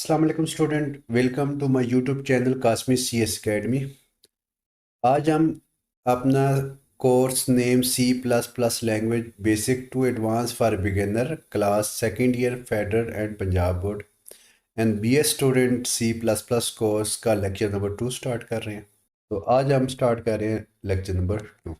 अस्सलाम वालेकुम student, welcome to my YouTube channel Qasmi CS academy. आज हम अपना course name C++ language basic to advance for beginner class second year federal and Punjab board and BS student C++ course का lecture number 2 start कर रहे हैं। तो आज हम स्टार्ट कर रहे हैं लेक्चर नंबर 2।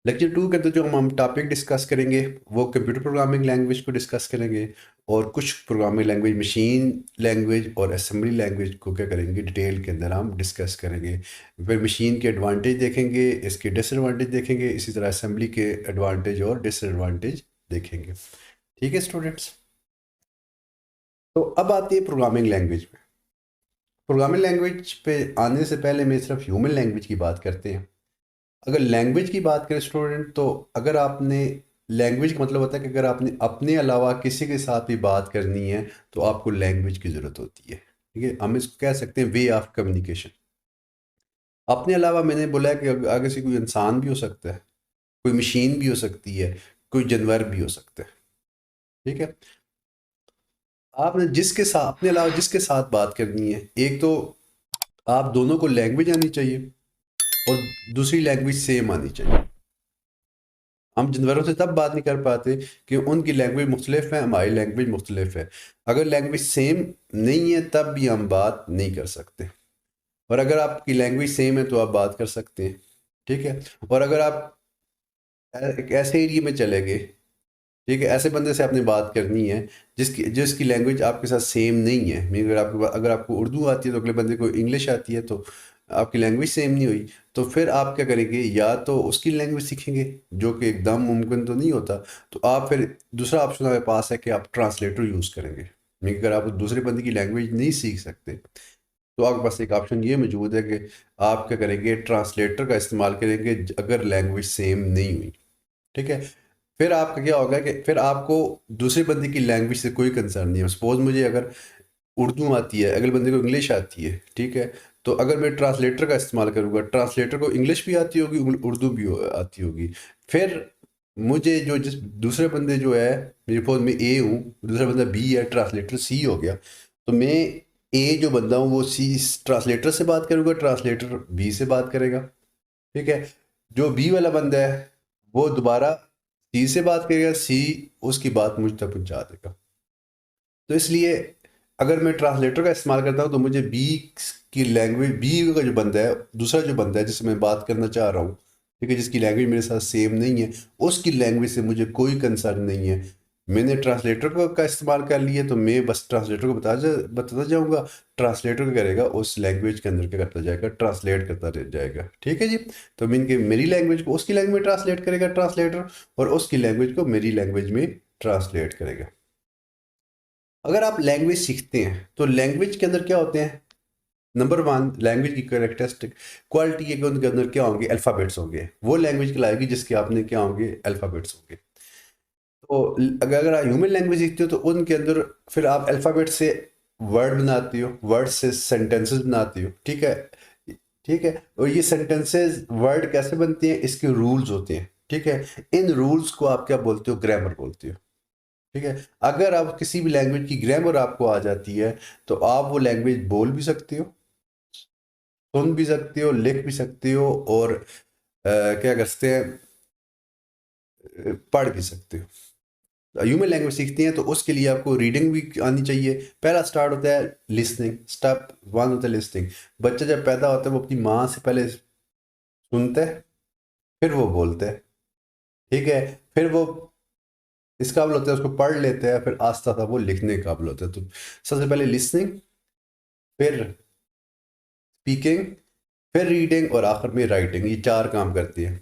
लेक्चर 2 के अंदर जो हम टॉपिक डिस्कस करेंगे वो कंप्यूटर प्रोग्रामिंग लैंग्वेज को डिस्कस करेंगे और कुछ प्रोग्रामिंग लैंग्वेज, मशीन लैंग्वेज और असेंबली लैंग्वेज को क्या करेंगे डिटेल के अंदर हम डिस्कस करेंगे। फिर मशीन के एडवांटेज देखेंगे, इसके डिसएडवांटेज देखेंगे, इसी तरह असेंबली के एडवांटेज और डिसएडवांटेज देखेंगे। ठीक है स्टूडेंट्स, तो अब आती है प्रोग्रामिंग लैंग्वेज में। प्रोग्रामिंग लैंग्वेज पे आने से पहले मैं सिर्फ ह्यूमन लैंग्वेज की बात करते हैं। अगर लैंग्वेज की बात करें स्टूडेंट, तो अगर आपने लैंग्वेज का मतलब होता है कि अगर आपने अपने अलावा किसी के साथ भी बात करनी है तो आपको लैंग्वेज की ज़रूरत होती है। ठीक है, हम इसको कह सकते हैं वे ऑफ कम्युनिकेशन। अपने अलावा मैंने बोला है कि आगे से कोई इंसान भी हो सकता है, कोई मशीन भी हो सकती है, कोई जानवर भी हो सकता है। ठीक है, आपने जिसके साथ अपने अलावा जिसके साथ बात करनी है, एक तो आप दोनों को लैंग्वेज आनी चाहिए और दूसरी लैंग्वेज सेम आनी चाहिए। हम जानवरों से तब बात नहीं कर पाते कि उनकी लैंग्वेज मुख्तलिफ है, हमारी लैंग्वेज मुख्तलिफ है। अगर लैंग्वेज सेम नहीं है तब भी हम बात नहीं कर सकते, और अगर आपकी लैंग्वेज सेम है तो आप बात कर सकते हैं। ठीक है, और अगर आप एक ऐसे एरिया में चले गए, ठीक है, ऐसे बंदे से आपने बात करनी है जिसकी जिसकी लैंग्वेज आपके साथ सेम नहीं है। मीन अगर आपको उर्दू आती है तो अगले बंदे को इंग्लिश आती है, तो आपकी लैंग्वेज सेम नहीं हुई। तो फिर आप क्या करेंगे, या तो उसकी लैंग्वेज सीखेंगे जो कि एकदम मुमकिन तो नहीं होता, तो आप फिर दूसरा ऑप्शन आपके पास है कि आप ट्रांसलेटर यूज़ करेंगे। मीन अगर आप दूसरे बंदे की लैंग्वेज नहीं सीख सकते तो आपके पास एक ऑप्शन ये मौजूद है कि आप क्या करेंगे, ट्रांसलेटर का इस्तेमाल करेंगे अगर लैंग्वेज सेम नहीं हुई। ठीक है, फिर आपका क्या होगा कि फिर आपको दूसरे बंदे की लैंग्वेज से कोई कंसर्न नहीं है। सपोज मुझे अगर उर्दू आती है, अगले बंदे को इंग्लिश आती है, ठीक है, तो अगर मैं ट्रांसलेटर का इस्तेमाल करूँगा, ट्रांसलेटर को इंग्लिश भी आती होगी, उर्दू भी आती होगी। फिर मुझे जो जिस दूसरे बंदे जो है, मेरे फोन में ए हूँ, दूसरा बंदा बी है, ट्रांसलेटर सी हो गया, तो मैं ए जो बंदा हूँ वो सी ट्रांसलेटर से बात करूँगा, ट्रांसलेटर बी से बात करेगा। ठीक है, जो बी वाला बंदा है वो दोबारा सी से बात करेगा, सी उसकी बात मुझ तक पहुंचा देगा। तो इसलिए अगर मैं ट्रांसलेटर का इस्तेमाल करता हूँ तो मुझे बी की लैंग्वेज, बी का जो बंदा है, दूसरा जो बंदा है जिससे मैं बात करना चाह रहा हूँ, ठीक है, जिसकी लैंग्वेज मेरे साथ सेम नहीं है, उसकी लैंग्वेज से मुझे कोई कंसर्न नहीं है। मैंने ट्रांसलेटर का इस्तेमाल कर लिया तो मैं बस ट्रांसलेटर को बताता जाऊँगा, ट्रांसलेटर क्या करेगा, उस लैंग्वेज के अंदर क्या करता जाएगा, ट्रांसलेट करता रह जाएगा। ठीक है जी, तो मीन के मेरी लैंग्वेज को उसकी लैंग्वेज में ट्रांसलेट करेगा ट्रांसलेटर, और उसकी लैंग्वेज को मेरी लैंग्वेज में ट्रांसलेट करेगा। अगर आप लैंग्वेज सीखते हैं तो लैंग्वेज के अंदर क्या होते हैं, नंबर वन, लैंग्वेज की करेक्टरिस्टिक क्वालिटी है कि उनके अंदर क्या होंगे, अल्फ़ाबेट्स होंगे। वो लैंग्वेज कहलाएगी जिसके आपने क्या होंगे, अल्फ़ाबेट्स होंगे। तो अगर आप ह्यूमन लैंग्वेज सीखते हो तो उनके अंदर फिर आप अल्फ़ाबेट से वर्ड बनाते हो, वर्ड से सेंटेंसेस बनाते हो। ठीक है, ठीक है, और ये सेंटेंसेस वर्ड कैसे बनते हैं, इसके रूल्स होते हैं। ठीक है, इन रूल्स को आप क्या बोलते हो, ग्रामर बोलते हो। ठीक है, अगर आप किसी भी लैंग्वेज की ग्रामर आपको आ जाती है तो आप वो लैंग्वेज बोल भी सकते हो, सुन भी सकते हो, लिख भी सकते हो, और क्या कर सकते हैं, पढ़ भी सकते हो। ह्यूमन लैंग्वेज सीखते हैं तो उसके लिए आपको रीडिंग भी आनी चाहिए। पहला स्टार्ट होता है लिसनिंग, स्टेप वन होता है लिसनिंग। बच्चा जब पैदा होता है वो अपनी माँ से पहले सुनता है, फिर वो बोलता है। ठीक है, फिर वो इस काबिल होता है, उसको पढ़ लेते हैं, फिर आस्ता आस्ता वो लिखने के काबिल होता है। तो सबसे पहले लिसनिंग, फिर स्पीकिंग, फिर रीडिंग, और आखिर में राइटिंग। ये चार काम करती है।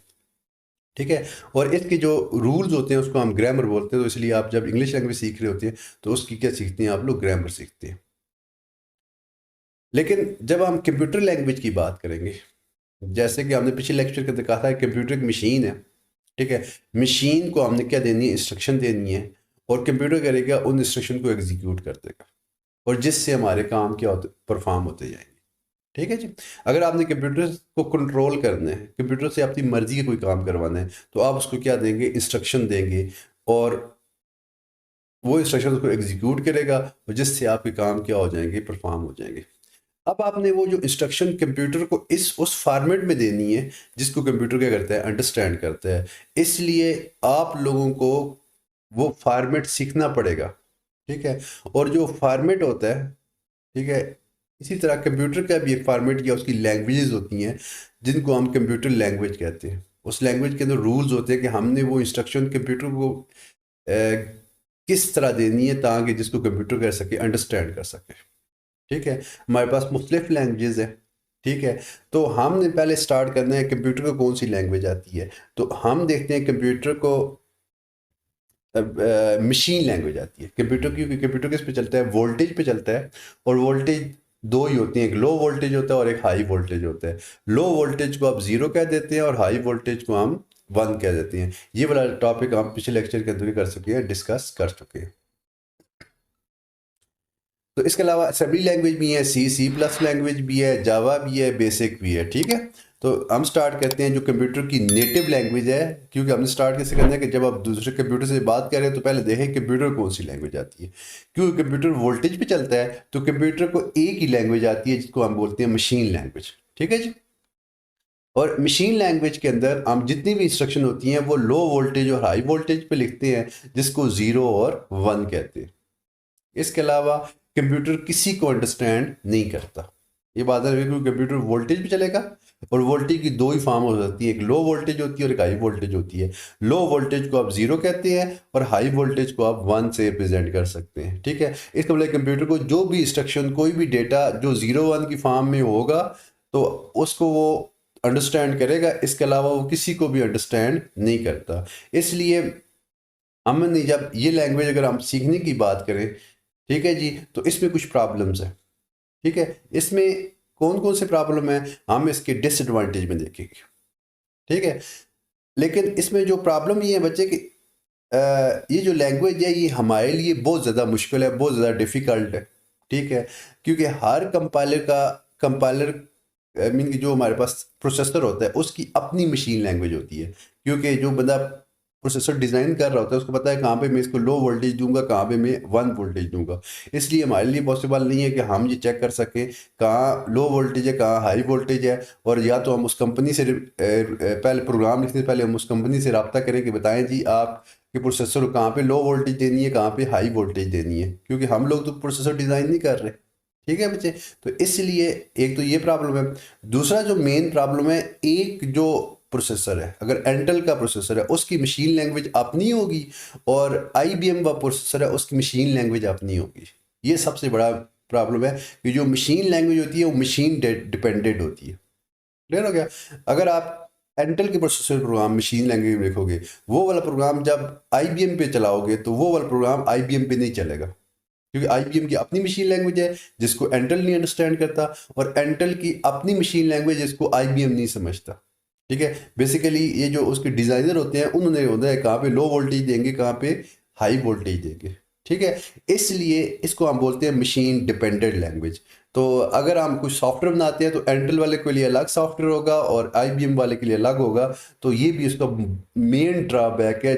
ठीक है, और इसके जो रूल्स होते हैं उसको हम ग्रामर बोलते हैं। तो इसलिए आप जब इंग्लिश लैंग्वेज सीख रहे होते हैं तो उसकी क्या सीखते हैं, आप लोग ग्रामर सीखते हैं। लेकिन जब हम कंप्यूटर लैंग्वेज की बात करेंगे, जैसे कि हमने पिछले लेक्चर के अंदर कहा था, कंप्यूटर एक मशीन है। ठीक है, मशीन को हमने क्या देनी है, इंस्ट्रक्शन देनी है, और कंप्यूटर करेगा उन इंस्ट्रक्शन को एग्जीक्यूट कर देगा, और जिससे हमारे काम क्या होते, परफॉर्म होते जाएंगे। ठीक है जी, अगर आपने कंप्यूटर को कंट्रोल करना है, कंप्यूटर से अपनी मर्जी का कोई काम करवाना है, तो आप उसको क्या देंगे, इंस्ट्रक्शन देंगे, और वो इंस्ट्रक्शन को एग्जीक्यूट करेगा और जिससे आपके काम क्या हो जाएंगे, परफॉर्म हो जाएंगे। अब आपने वो जो इंस्ट्रक्शन कंप्यूटर को उस फॉर्मेट में देनी है जिसको कंप्यूटर क्या करता है, अंडरस्टैंड करता है। इसलिए आप लोगों को वो फॉर्मेट सीखना पड़ेगा, ठीक है। और जो फॉर्मेट होता है, ठीक है, इसी तरह कंप्यूटर का भी एक फॉर्मेट या उसकी लैंग्वेजेस होती हैं जिनको हम कंप्यूटर लैंग्वेज कहते हैं। उस लैंग्वेज के अंदर रूल्स होते हैं कि हमने वो इंस्ट्रक्शन कंप्यूटर को किस तरह देनी है ताकि जिसको कंप्यूटर कर सके, अंडरस्टैंड कर सके, ठीक है। हमारे पास मुख्तलिफ लैंग्वेजेस है, ठीक है। तो हमने पहले स्टार्ट करना है कंप्यूटर को कौन सी लैंग्वेज आती है। तो हम देखते हैं कंप्यूटर को मशीन लैंग्वेज आती है कंप्यूटर, क्योंकि कंप्यूटर किस पे चलता है, वोल्टेज पे चलता है। और वोल्टेज दो ही होती हैं, एक लो वोल्टेज होता है और एक हाई वोल्टेज होता है। लो वोल्टेज को आप ज़ीरो कह देते हैं और हाई वोल्टेज को हम वन कह देते हैं। ये वाला टॉपिक हम पिछले लेक्चर के अंदर भी कर चुके हैं, डिस्कस कर चुके हैं। तो इसके अलावा असेंबली लैंग्वेज भी है, सी प्लस लैंग्वेज भी है, जावा भी है, बेसिक भी है, ठीक है। तो हम स्टार्ट करते हैं जो कंप्यूटर की नेटिव लैंग्वेज है, क्योंकि हमने स्टार्ट कैसे करना है कि जब आप दूसरे कंप्यूटर से बात करें तो पहले देखें कंप्यूटर कौन सी लैंग्वेज आती है। क्योंकि कंप्यूटर वोल्टेज पे चलता है तो कंप्यूटर को एक ही लैंग्वेज आती है जिसको हम बोलते हैं मशीन लैंग्वेज, ठीक है जी। और मशीन लैंग्वेज के अंदर हम जितनी भी इंस्ट्रक्शन होती हैं वो लो वोल्टेज और हाई वोल्टेज पे लिखते हैं, जिसको ज़ीरो और वन कहते हैं। इसके अलावा कंप्यूटर किसी को अंडरस्टैंड नहीं करता। ये बात है, क्योंकि कंप्यूटर वोल्टेज भी चलेगा और वोल्टेज की दो ही फॉर्म हो सकती है, एक लो वोल्टेज होती है और एक हाई वोल्टेज होती है। लो वोल्टेज को आप जीरो कहते हैं और हाई वोल्टेज को आप वन से रिप्रेजेंट कर सकते हैं, ठीक है। इसका मतलब कंप्यूटर को जो भी इंस्ट्रक्शन, कोई भी डेटा जो जीरो वन की फॉर्म में होगा तो उसको वो अंडरस्टैंड करेगा। इसके अलावा वो किसी को भी अंडरस्टैंड नहीं करता। इसलिए हमने जब ये लैंग्वेज अगर हम सीखने की बात करें, ठीक है जी, तो इसमें कुछ प्रॉब्लम्स हैं, ठीक है। इसमें कौन कौन से प्रॉब्लम है हम इसके डिसएडवांटेज में देखेंगे, ठीक है। लेकिन इसमें जो प्रॉब्लम ये है बच्चे कि ये जो लैंग्वेज है ये हमारे लिए बहुत ज़्यादा मुश्किल है, बहुत ज़्यादा डिफ़िकल्ट है, ठीक है। क्योंकि हर कंपाइलर मीन कि जो हमारे पास प्रोसेसर होता है उसकी अपनी मशीन लैंग्वेज होती है। क्योंकि जो बंदा प्रोसेसर डिज़ाइन कर रहा होता है उसको पता है कहाँ पे मैं इसको लो वोल्टेज दूंगा, कहाँ पे मैं वन वोल्टेज दूंगा। इसलिए हमारे लिए पॉसिबल नहीं है कि हम ये चेक कर सकें कहाँ लो वोल्टेज है, कहाँ हाई वोल्टेज है। और या तो हम उस कंपनी से पहले प्रोग्राम लिखने से पहले हम उस कंपनी से रब्ता करें कि बताएं जी आप कि प्रोसेसर को कहाँ पे लो वोल्टेज देनी है, कहाँ पे हाई वोल्टेज देनी है, क्योंकि हम लोग तो प्रोसेसर डिज़ाइन नहीं कर रहे, ठीक है बच्चे। तो इसलिए एक तो ये प्रॉब्लम है। दूसरा जो मेन प्रॉब्लम है, एक जो प्रोसेसर है, अगर इंटेल का प्रोसेसर है उसकी मशीन लैंग्वेज अपनी होगी और IBM का प्रोसेसर है उसकी मशीन लैंग्वेज अपनी होगी। ये सबसे बड़ा प्रॉब्लम है कि जो मशीन लैंग्वेज होती है वो मशीन डिपेंडेंट होती है। क्लियर हो गया। अगर आप इंटेल के प्रोसेसर प्रोग्राम मशीन लैंग्वेज में लिखोगे, वो वाला प्रोग्राम जब IBM पे चलाओगे तो वो वाला प्रोग्राम IBM पे नहीं चलेगा, क्योंकि IBM की अपनी मशीन लैंग्वेज है जिसको इंटेल नहीं अंडरस्टैंड करता और इंटेल की अपनी मशीन लैंग्वेज जिसको IBM नहीं समझता, ठीक है। बेसिकली ये जो उसके डिज़ाइनर होते हैं उन्होंने होता है कहाँ पे लो वोल्टेज देंगे, कहाँ पे हाई वोल्टेज देंगे, ठीक है। इसलिए इसको हम बोलते हैं मशीन डिपेंडेंट लैंग्वेज। तो अगर हम कुछ सॉफ्टवेयर बनाते हैं तो इंटेल वाले के लिए अलग सॉफ्टवेयर होगा और IBM वाले के लिए अलग होगा। तो ये भी उसका मेन ड्रॉबैक है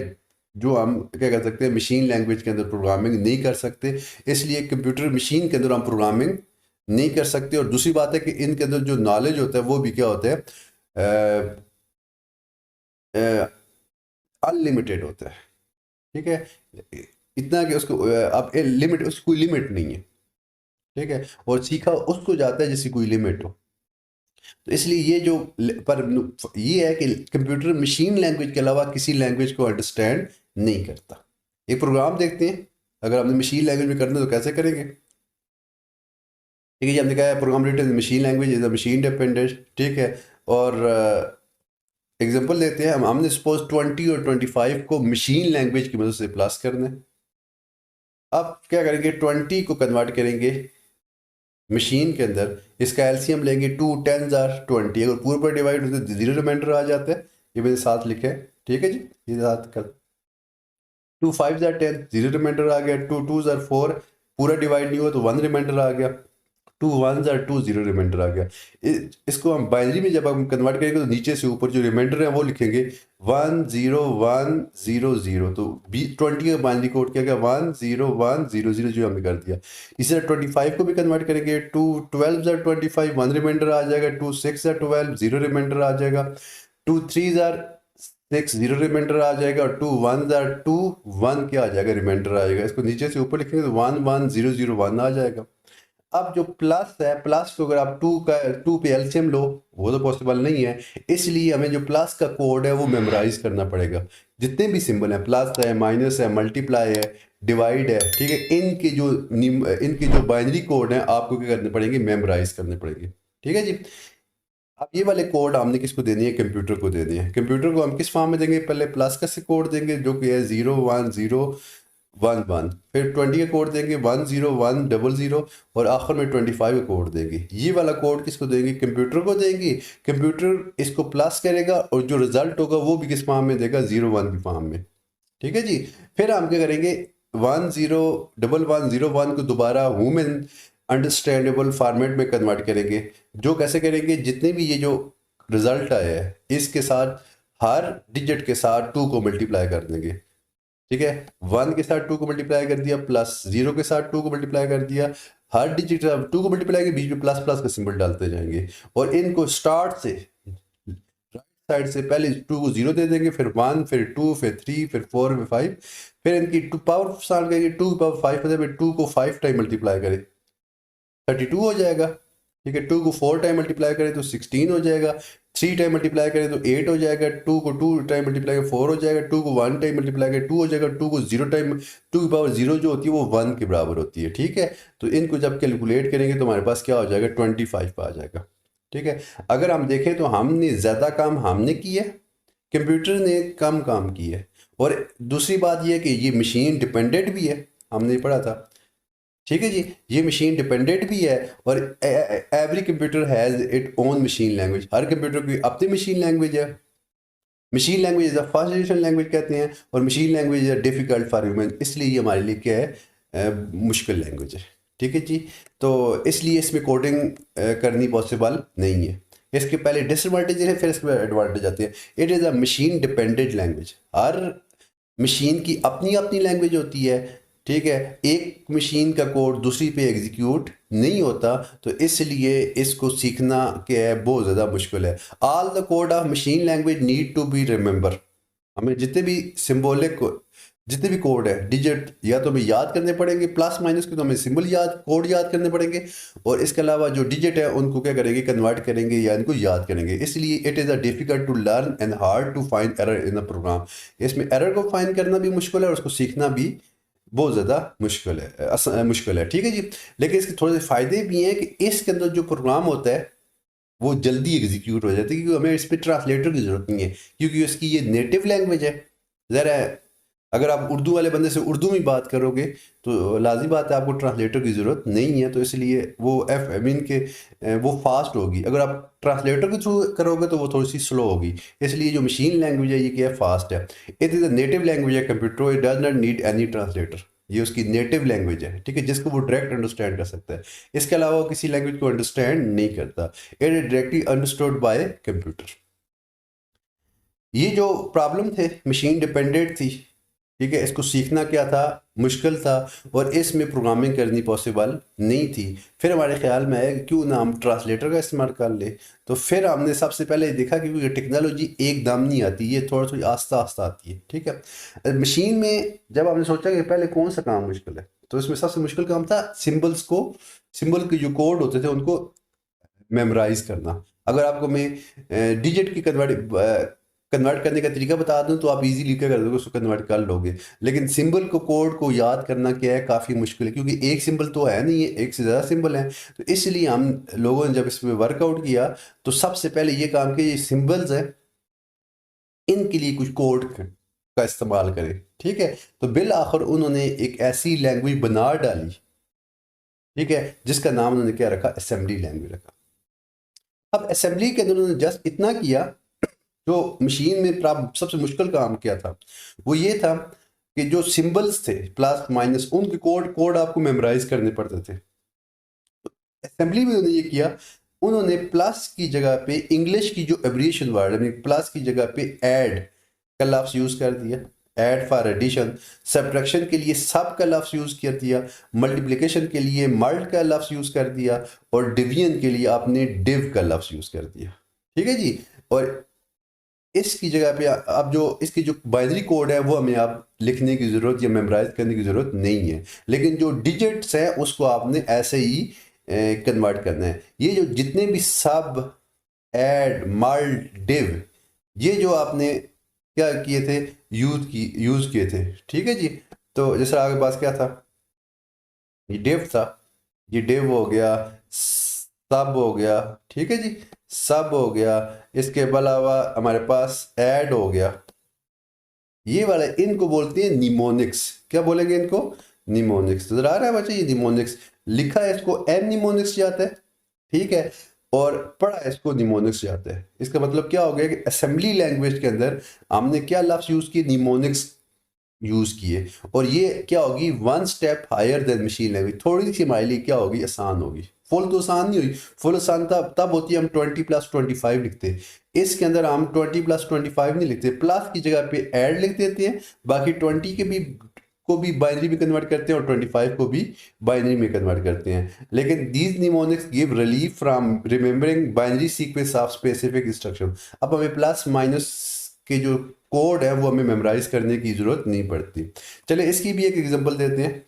जो हम क्या कर सकते हैं, मशीन लैंग्वेज के अंदर प्रोग्रामिंग नहीं कर सकते। इसलिए कंप्यूटर मशीन के अंदर हम प्रोग्रामिंग नहीं कर सकते। और दूसरी बात है कि इनके अंदर जो नॉलेज होता है वो भी क्या होता है, अनलिमिटेड होता है, ठीक है। इतना कि उसको अब लिमिट, उसकी कोई लिमिट नहीं है, ठीक है। और सीखा उसको जाता है जिसकी कोई लिमिट हो। तो इसलिए ये जो पर ये है कि कंप्यूटर मशीन लैंग्वेज के अलावा किसी लैंग्वेज को अंडरस्टैंड नहीं करता। एक प्रोग्राम देखते हैं, अगर हमने मशीन लैंग्वेज में करना है तो कैसे करेंगे, ठीक है जी। हमने कहा है program written machine language is a machine dependent, ठीक है। और एग्जांपल देते हैं, हमने सपोज 20 और 25 को मशीन लैंग्वेज की मदद से प्लस करना है। अब क्या करेंगे, 20 को कन्वर्ट करेंगे मशीन के अंदर, इसका एलसीएम लेंगे, 2 10 आर 20, अगर पूरे पर डिवाइड होते तो जीरो रिमाइंडर आ जाता है। ये मेरे साथ लिखे है, ठीक है जी, ये साथ कर 2 5 आर 10, जीरो रिमाइंडर आ गया, 2 2 आर 4, पूरा डिवाइड नहीं हुआ तो 1 रिमाइंडर आ गया। 2 1s और 2 0 रिमाइंडर आ गया। इसको हम बाइनरी में जब हम कन्वर्ट करेंगे तो नीचे से ऊपर जो रिमाइंडर है वो लिखेंगे 1 0 1 0 0। तो 20 का बाइनरी कोड क्या गया 1 0 1 0 0 जो हमने कर दिया। इसी तरह 25 को भी कन्वर्ट करेंगे 2 12 और 25 1 रिमाइंडर आ जाएगा, 2 6 और 12 0 रिमाइंडर आ जाएगा, 2 3 और 6 0 रिमाइंडर आ जाएगा, और 2 1 और 2 1 क्या आ जाएगा रिमाइंडर आ जाएगा। इसको नीचे से ऊपर लिखेंगे तो 1 1 0 0 1 आ जाएगा। अब जो प्लस है, प्लस को अगर आप 2 पे एलसीएम लो वो तो पॉसिबल नहीं है, इसलिए हमें जो प्लस का कोड है वो मेमोराइज करना पड़ेगा। जितने भी सिंबल हैं, प्लस है, माइनस है, मल्टीप्लाई है, डिवाइड है, ठीक है, इनके जो बाइनरी कोड हैं आपको क्या करने पड़ेंगे, मेमोराइज करने पड़ेंगे। ठीक है जी। अब ये वाले कोड हमने किसको देनी है, कंप्यूटर को देनी है। कंप्यूटर को हम किस फॉर्म में देंगे, पहले प्लस का से कोड देंगे जो कि है 0 1 0 1 1, फिर 20 का कोड देंगे 1 0 1 0 0, और आखिर में 25 का कोड देंगे। ये वाला कोड किसको देंगे, कंप्यूटर को देंगे। कंप्यूटर इसको प्लस करेगा और जो रिजल्ट होगा वो भी किस फॉर्म में देगा, 0 1 की फॉर्म में। ठीक है जी। फिर हम क्या करेंगे, 1 0 1 1 0 1 को दोबारा ह्यूमन अंडरस्टैंडेबल फॉर्मेट में कन्वर्ट करेंगे। जो कैसे करेंगे, जितने भी ये जो रिजल्ट आया है इसके साथ हर डिजिट के साथ 2 को मल्टीप्लाई कर देंगे। ठीक है, 1 के साथ 2 को मल्टीप्लाई कर दिया, प्लस 0 के साथ 2 को मल्टीप्लाई कर दिया, हर डिजिट 2 को मल्टीप्लाई के बीच में प्लस प्लस का सिंबल डालते जाएंगे, और इनको स्टार्ट से राइट साइड से पहले 2 को 0 दे देंगे, फिर 1, फिर 2, फिर 3, फिर 4, फिर 5, फिर इनकी 2 पावर साल करेंगे, 2 की पावर 5 में 2 को 5 टाइम मल्टीप्लाई करें 32 हो जाएगा। ठीक है, 2 को 4 टाइम मल्टीप्लाई करें तो 16 हो जाएगा, 3 टाइम मल्टीप्लाई करें तो 8 हो जाएगा, 2 को 2 टाइम मल्टीप्लाई करें 4 हो जाएगा, 2 को 1 टाइम मल्टीप्लाई करें 2 हो जाएगा, 2 को 0 टाइम 2 की पावर 0 जो होती है वो 1 के बराबर होती है। ठीक है, तो इनको जब कैलकुलेट करेंगे तो हमारे पास क्या हो जाएगा, 25 आ जाएगा। ठीक है, अगर हम देखें तो हमने ज़्यादा काम हमने किया, कंप्यूटर ने कम काम किया है। और दूसरी बात यह है कि ये मशीन डिपेंडेंट भी है, हमने पढ़ा था। ठीक है जी, ये मशीन डिपेंडेंट भी है, और every computer has it own machine language. Her computer की अपनी मशीन लैंग्वेज है। Machine language is first generation language कहते हैं, और machine language is difficult for human, इसलिए ये हमारे लिए क्या है, मुश्किल लैंग्वेज है। ठीक है जी, तो इसलिए इसमें कोडिंग करनी पॉसिबल नहीं है। इसके पहले डिसएडवांटेज है, फिर इसके बाद एडवांटेज आती है। It is a machine dependent language. Her machine की अपनी अपनी लैंग्वेज होती है। ठीक है, एक मशीन का कोड दूसरी पे एग्जीक्यूट नहीं होता, तो इसलिए इसको सीखना क्या है, बहुत ज़्यादा मुश्किल है। All the code of machine language need to be remember. हमें जितने भी सिंबॉलिक जितने भी कोड है, डिजिट या तो हमें याद करने पड़ेंगे, प्लस माइनस के तो हमें सिंबल कोड याद करने पड़ेंगे, और इसके अलावा जो डिजिट है उनको क्या करेंगे, कन्वर्ट करेंगे या इनको याद करेंगे। इसलिए it is a difficult to learn and hard to find error in a program. इसमें एरर को फाइंड करना भी मुश्किल है और उसको सीखना भी बहुत ज़्यादा मुश्किल है। ठीक है जी, लेकिन इसके थोड़े से फ़ायदे भी हैं कि इसके अंदर जो प्रोग्राम होता है वो जल्दी एग्जीक्यूट हो जाता है, क्योंकि हमें इस पर ट्रांसलेटर की ज़रूरत नहीं है, क्योंकि इसकी ये नेटिव लैंग्वेज है। ज़रा अगर आप उर्दू वाले बंदे से उर्दू में बात करोगे तो लाजी बात है आपको ट्रांसलेटर की ज़रूरत नहीं है, तो इसलिए वो मीन के वो फास्ट होगी। अगर आप ट्रांसलेटर के थ्रू करोगे तो वो थोड़ी सी स्लो होगी। इसलिए जो मशीन लैंग्वेज है ये क्या है, फास्ट है। It is a native language है computer, it does not need any translator. ये उसकी नेटिव लैंग्वेज है, ठीक है, जिसको वो डायरेक्ट अंडरस्टैंड कर सकता है। इसके अलावा वो किसी लैंग्वेज को अंडरस्टैंड नहीं करता। It is directly understood by computer. ये जो प्रॉब्लम थे, मशीन डिपेंडेंट थी, ठीक है, इसको सीखना क्या था, मुश्किल था, और इसमें प्रोग्रामिंग करनी पॉसिबल नहीं थी। फिर हमारे ख्याल में आया कि क्यों ना हम ट्रांसलेटर का इस्तेमाल कर ले। तो फिर हमने सबसे पहले देखा कि ये टेक्नोलॉजी एकदम नहीं आती, ये थोड़ी थोड़ी आस्ता आस्ता आती है। ठीक है, मशीन में जब हमने सोचा कि पहले कौन सा काम मुश्किल है, तो इसमें सबसे मुश्किल काम था सिंबल के जो कोड होते थे उनको मेमोराइज करना। अगर आपको मैं डिजिट की कन्वर्ट करने का तरीका बता दूं तो आप इजीली क्या कर दोगे, उसको कन्वर्ट कर लोगे। लेकिन सिंबल को कोड को याद करना क्या है, काफ़ी मुश्किल है, क्योंकि एक सिंबल तो है नहीं है, एक से ज़्यादा सिंबल हैं। तो इसलिए हम लोगों ने जब इस पर वर्कआउट किया तो सबसे पहले ये काम किया, ये सिंबल्स हैं इनके लिए कुछ कोड का इस्तेमाल करें। ठीक है, तो बिल आखिर उन्होंने एक ऐसी लैंग्वेज बना डाली, ठीक है, जिसका नाम उन्होंने क्या रखा, असेंबली लैंग्वेज रखा। अब असेंबली के अंदर उन्होंने जस्ट इतना किया, जो मशीन में सबसे मुश्किल काम क्या था वो ये था कि जो सिंबल्स थे प्लस माइनस, उनके कोड आपको मेमोराइज करने पड़ते थे। असेंबली में उन्होंने ये किया, उन्होंने प्लस की जगह पे इंग्लिश की जो एब्रिएशन वर्ड है, प्लस की जगह पे ऐड का लफ्ज यूज कर दिया, ऐड फॉर एडिशन। सब्ट्रैक्शन के लिए सब का लफ्ज यूज कर दिया, मल्टीप्लिकेशन के लिए मल्ट का लफ्ज यूज कर दिया, और डिवीजन के लिए आपने डिव का लफ्ज यूज कर दिया। ठीक है जी। और इसकी जगह पे अब जो इसकी जो बाइनरी कोड है वो हमें आप लिखने की ज़रूरत या मेमोराइज करने की ज़रूरत नहीं है, लेकिन जो डिजिट्स हैं उसको आपने ऐसे ही कन्वर्ट करना है। ये जो जितने भी सब, ऐड, मल्ट, डिव, ये जो आपने क्या किए थे, यूज़ किए थे। ठीक है जी। तो जैसे आपके पास क्या था, ये डिव था, ये डिव हो गया, सब हो गया। ठीक है जी, सब हो गया। इसके अलावा हमारे पास ऐड हो गया। ये वाला इनको बोलते हैं निमोनिक्स। क्या बोलेंगे इनको? निमोनिक्स। नजर आ रहा है बच्चे, ये निमोनिक्स लिखा है इसको एन निमोनिक्स जाता है। ठीक है। और पढ़ा है इसको निमोनिक्स जाता है। इसका मतलब क्या हो गया कि असेंबली लैंग्वेज के अंदर हमने क्या लफ्ज यूज किए, निमोनिक्स यूज किए। और ये क्या होगी, one step higher than machine language. थोड़ी सी हमारे लिए क्या होगी, आसान होगी। फुल तो आसान नहीं हुई, फुल आसान तब तब होती है हम 20+25 लिखते हैं। इसके अंदर हम 20+25 नहीं लिखते, प्लस की जगह पे ऐड लिख देते हैं। बाकी 20 के भी को भी बाइनरी में कन्वर्ट करते हैं और 25 को भी बाइनरी में कन्वर्ट करते हैं। लेकिन these mnemonics give relief from remembering binary sequence of specific instruction. अब हमें प्लस माइनस के जो कोड है वो हमें मेमोराइज करने की जरूरत नहीं पड़ती। चलिए इसकी भी एक एग्जांपल देते हैं।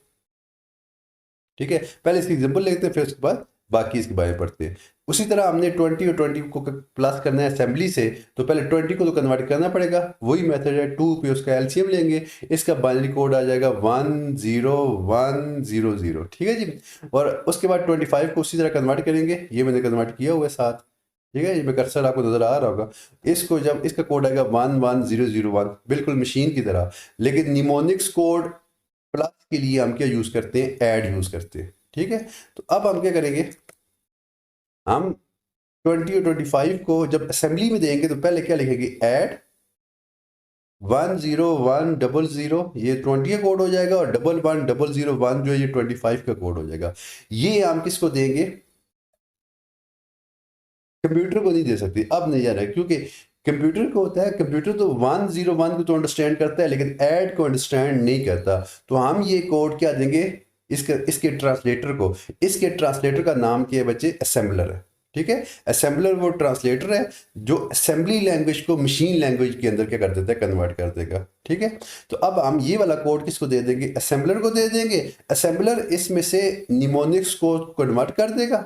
ठीक है, पहले इसकी एग्जांपल लेते हैं, फिर उसके बाद बाकी इसके बारे में पढ़ते हैं। उसी तरह हमने 20 और 20 को प्लस करना है असेंबली से, तो पहले 20 को तो कन्वर्ट करना पड़ेगा। वही मेथड है, 2 पे उसका एलसीएम लेंगे, इसका बाइनरी कोड आ जाएगा 10100। ठीक है जी। और उसके बाद 25 को उसी तरह कन्वर्ट करेंगे, ये मैंने कन्वर्ट किया हुआ है साथ। ठीक है, ये मैं कर्सर आपको नजर आ रहा होगा। इसको जब इसका कोड आएगा 11001, बिल्कुल मशीन की तरह। लेकिन निमोनिक्स कोड प्लस के लिए हम क्या यूज करते हैं, ऐड यूज करते हैं। ठीक है। तो अब हम क्या करेंगे, हम 20 और 25 को जब असेंबली में देंगे तो पहले क्या लिखेंगे, ऐड 10100, ये 20 का कोड हो जाएगा, और 11001 जो है ये 25 का कोड हो जाएगा। ये हम किसको देंगे, कंप्यूटर को नहीं दे सकते। अब नहीं जा रहा है, क्योंकि कंप्यूटर को होता है, कंप्यूटर तो 101 को तो अंडरस्टैंड करता है लेकिन ऐड को अंडरस्टैंड नहीं करता। तो हम ये कोड क्या देंगे, इसके ट्रांसलेटर को। इसके ट्रांसलेटर का नाम क्या है बच्चे, असेंबलर है। ठीक है, असेंबलर वो ट्रांसलेटर है जो असेंबली लैंग्वेज को मशीन लैंग्वेज के अंदर क्या कर देता है, कन्वर्ट कर देगा। ठीक है। तो अब हम ये वाला कोड किसको दे देंगे, असेंबलर को दे देंगे। असेंबलर इसमें से निमोनिक्स को कन्वर्ट कर देगा।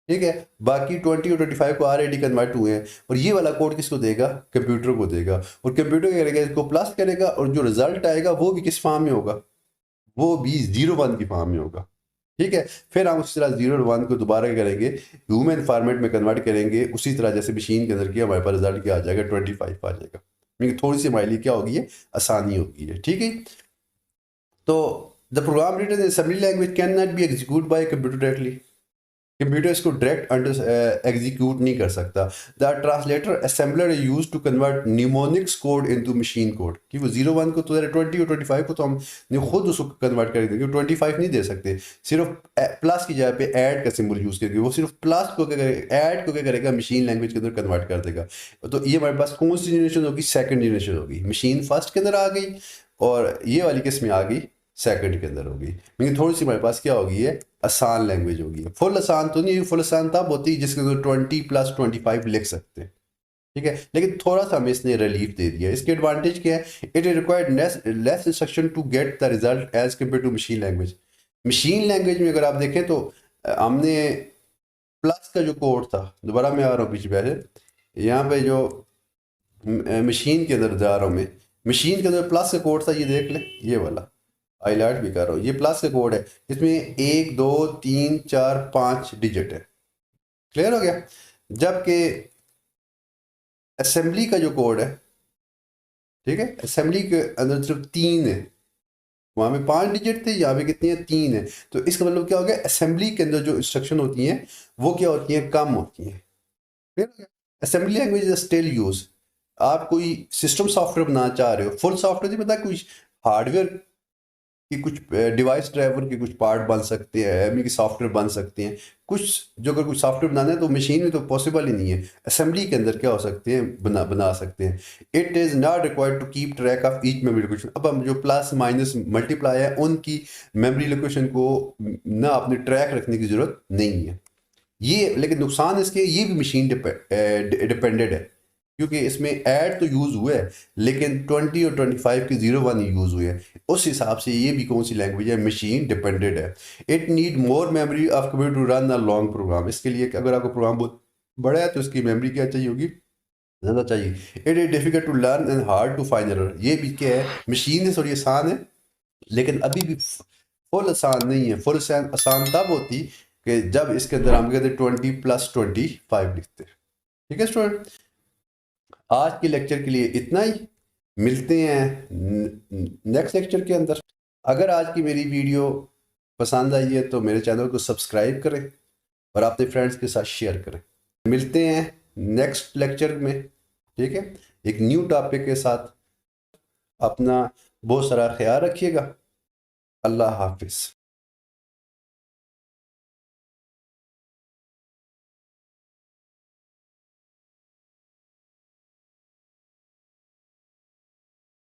ठीक है, बाकी 20 और 25 को ऑलरेडी कन्वर्ट हुए हैं। और ये वाला कोड किसको देगा, कंप्यूटर को देगा। और कंप्यूटर क्या करेगा, इसको प्लस करेगा, और जो रिजल्ट आएगा वो भी किस फॉर्म में होगा, वो भी 01 की फॉर्म में होगा। ठीक है। फिर हम उसी तरह 01 को दोबारा क्या करेंगे, ह्यूमन फॉर्मेट में कन्वर्ट करेंगे, उसी तरह जैसे मशीन के अंदर किया, हमारे पास रिजल्ट क्या आ जाएगा, 25 आ जाएगा। लेकिन थोड़ी सी हमारे लिए क्या होगी है, आसानी होगी है। ठीक है। तो the program written in assembly language can not be execute by computer directly. Computer इसको डायरेक्ट एग्जीक्यूट नहीं कर सकता। The translator assembler use to convert mnemonics code into machine code. कि वो 01 को तो 20 और 25 को तो हम खुद उसको कन्वर्ट कर देंगे, 25 नहीं दे सकते। सिर्फ प्लस की जगह पे ऐड का सिंबल यूज करके वो सिर्फ प्लस को क्या करेगा, ऐड को क्या करेगा, मशीन लैंग्वेज के अंदर कन्वर्ट कर देगा। तो ये हमारे पास कौन सी जनरेशन होगी, सेकंड जनरेशन होगी। मशीन फर्स्ट के अंदर आ गई और ये वाली किस में आ गई, सेकंड के अंदर होगी। लेकिन थोड़ी सी हमारे पास क्या होगी, है आसान लैंग्वेज होगी। फुल आसान तो नहीं, फुल आसान तब होती है जिसके अंदर 20+25 लिख सकते हैं। ठीक है, लेकिन थोड़ा सा हमें इसने रिलीफ दे दिया। इसके एडवांटेज क्या है, it required less instruction to get the result as compare to machine language. Machine language में अगर आप देखें तो हमने प्लस का जो कोड था, दोबारा मैं आ रहा हूँ पीछे पहले, यहाँ पे जो मशीन के अंदर जा रहा हूँ मैं, मशीन के अंदर प्लस का कोड था, ये देख ले, ये वाला हाईलाइट भी कर रहा हूँ, ये प्लस का कोड है। इसमें 1 2 3 4 5 डिजिट है। क्लियर हो गया। जबकि असेंबली का जो कोड है, ठीक है, असेंबली के अंदर सिर्फ 3 है। वहां में 5 डिजिट थे, यहाँ पे कितनी है, 3 है। तो इसका मतलब क्या हो गया, असेंबली के अंदर जो इंस्ट्रक्शन होती हैं वो क्या होती हैं, कम होती हैं। क्लियर हो गया। Assembly language is still use. आप कोई सिस्टम सॉफ्टवेयर बनाना चाह रहे हो, फुल सॉफ्टवेयर नहीं पता, कोई हार्डवेयर कि कुछ डिवाइस ड्राइवर के कुछ पार्ट बन सकते हैं, यानी कि सॉफ्टवेयर बन सकते हैं कुछ। जो अगर कुछ सॉफ्टवेयर बनाना है तो मशीन में तो पॉसिबल ही नहीं है, असेंबली के अंदर क्या हो सकते हैं, बना सकते हैं। It is not required to keep track of each memory location. अब हम जो प्लस माइनस मल्टीप्लाई है उनकी मेमोरी लोकेशन को ना अपने ट्रैक रखने की ज़रूरत नहीं है। ये लेकिन नुकसान इसके, ये भी मशीन डिपेंडेंट है, क्योंकि इसमें ऐड तो यूज़ हुआ है लेकिन 20 और 25 की 01 यूज़ हुए हैं। उस हिसाब से ये भी कौन सी लैंग्वेज है, मशीन डिपेंडेंट है। It need more memory of computer to run a long program. इसके लिए कि अगर आपका प्रोग्राम बहुत बड़ा है तो इसकी मेमोरी क्या चाहिए होगी, ज़्यादा चाहिए। It is difficult to learn and hard to find error. ये भी क्या है, मशीन है थोड़ी आसान है लेकिन अभी भी फुल आसान नहीं है। फुल आसान तब होती कि जब इसके अंदर हम कहते 20+25 लिखते हैं। ठीक है स्टूडेंट, आज के लेक्चर के लिए इतना ही। मिलते हैं नेक्स्ट लेक्चर के अंदर। अगर आज की मेरी वीडियो पसंद आई है तो मेरे चैनल को सब्सक्राइब करें और अपने फ्रेंड्स के साथ शेयर करें। मिलते हैं नेक्स्ट लेक्चर में, ठीक है, एक न्यू टॉपिक के साथ। अपना बहुत सारा ख्याल रखिएगा। अल्लाह हाफिज़।